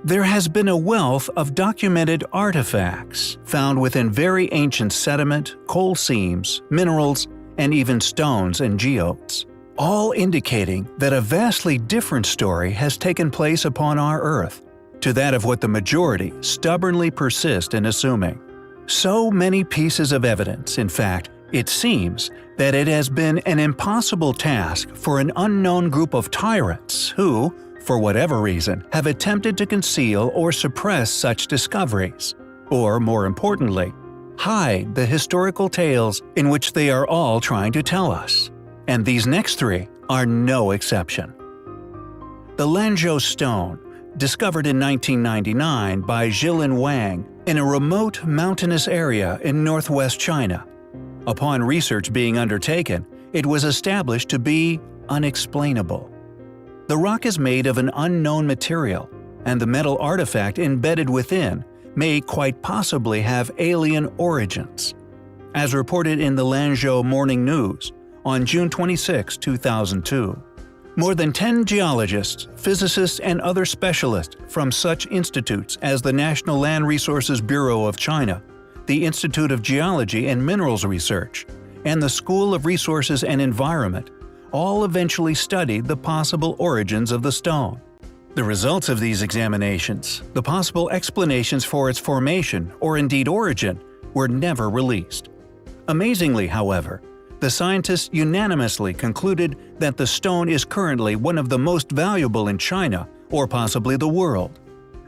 There has been a wealth of documented artifacts found within very ancient sediment, coal seams, minerals, and even stones and geodes, all indicating that a vastly different story has taken place upon our Earth to that of what the majority stubbornly persist in assuming. So many pieces of evidence, in fact, it seems that it has been an impossible task for an unknown group of tyrants who, for whatever reason, have attempted to conceal or suppress such discoveries, or more importantly, hide the historical tales in which they are all trying to tell us. And these next three are no exception. The Lanzhou stone, discovered in 1999 by Zhilin Wang in a remote mountainous area in northwest China. Upon research being undertaken, it was established to be unexplainable. The rock is made of an unknown material, and the metal artifact embedded within may quite possibly have alien origins. As reported in the Lanzhou Morning News on June 26, 2002, more than 10 geologists, physicists, and other specialists from such institutes as the National Land Resources Bureau of China, the Institute of Geology and Minerals Research, and the School of Resources and Environment all eventually studied the possible origins of the stone. The results of these examinations, the possible explanations for its formation or indeed origin, were never released. Amazingly, however, the scientists unanimously concluded that the stone is currently one of the most valuable in China or possibly the world.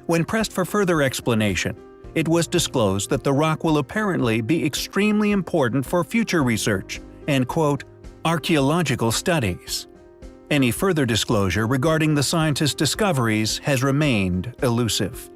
When pressed for further explanation, it was disclosed that the rock will apparently be extremely important for future research and, quote, archaeological studies. Any further disclosure regarding the scientists' discoveries has remained elusive.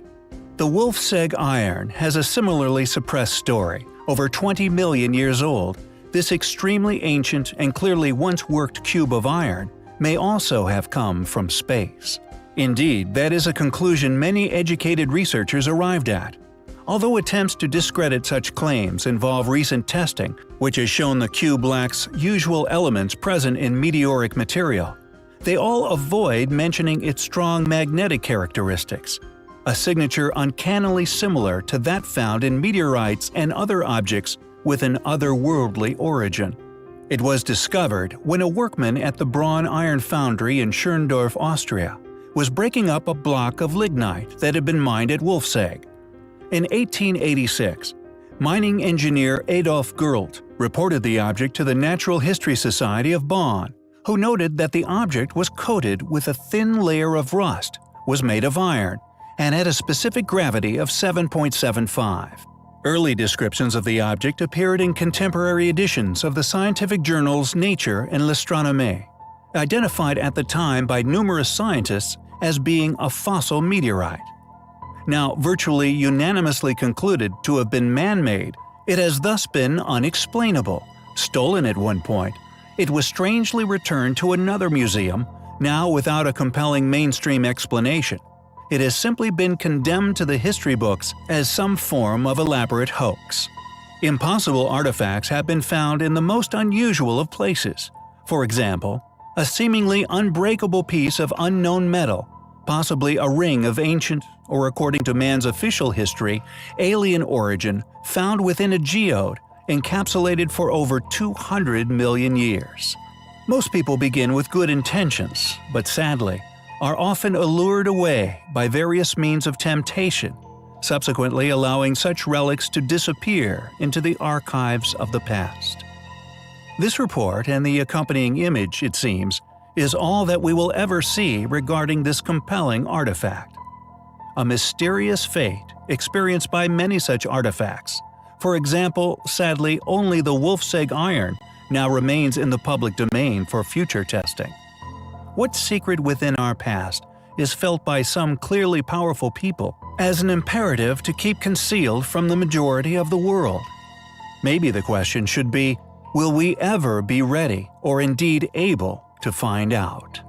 The Wolfseg iron has a similarly suppressed story. Over 20 million years old, this extremely ancient and clearly once worked cube of iron may also have come from space. Indeed, that is a conclusion many educated researchers arrived at. Although attempts to discredit such claims involve recent testing, which has shown the cube lacks usual elements present in meteoric material, they all avoid mentioning its strong magnetic characteristics, a signature uncannily similar to that found in meteorites and other objects with an otherworldly origin. It was discovered when a workman at the Braun Iron Foundry in Schirndorf, Austria, was breaking up a block of lignite that had been mined at Wolfseg. In 1886, mining engineer Adolf Gerlt reported the object to the Natural History Society of Bonn, who noted that the object was coated with a thin layer of rust, was made of iron, and had a specific gravity of 7.75. Early descriptions of the object appeared in contemporary editions of the scientific journals Nature and L'Astronomie, identified at the time by numerous scientists as being a fossil meteorite. Now virtually unanimously concluded to have been man-made, it has thus been unexplainable. Stolen at one point, it was strangely returned to another museum, now without a compelling mainstream explanation. It has simply been condemned to the history books as some form of elaborate hoax. Impossible artifacts have been found in the most unusual of places. For example, a seemingly unbreakable piece of unknown metal, possibly a ring of ancient, or according to man's official history, alien origin found within a geode encapsulated for over 200 million years. Most people begin with good intentions, but sadly, are often allured away by various means of temptation, subsequently allowing such relics to disappear into the archives of the past. This report and the accompanying image, it seems, is all that we will ever see regarding this compelling artifact. A mysterious fate experienced by many such artifacts. For example, sadly, only the Wolfseg iron now remains in the public domain for future testing. What secret within our past is felt by some clearly powerful people as an imperative to keep concealed from the majority of the world? Maybe the question should be, will we ever be ready or indeed able to find out?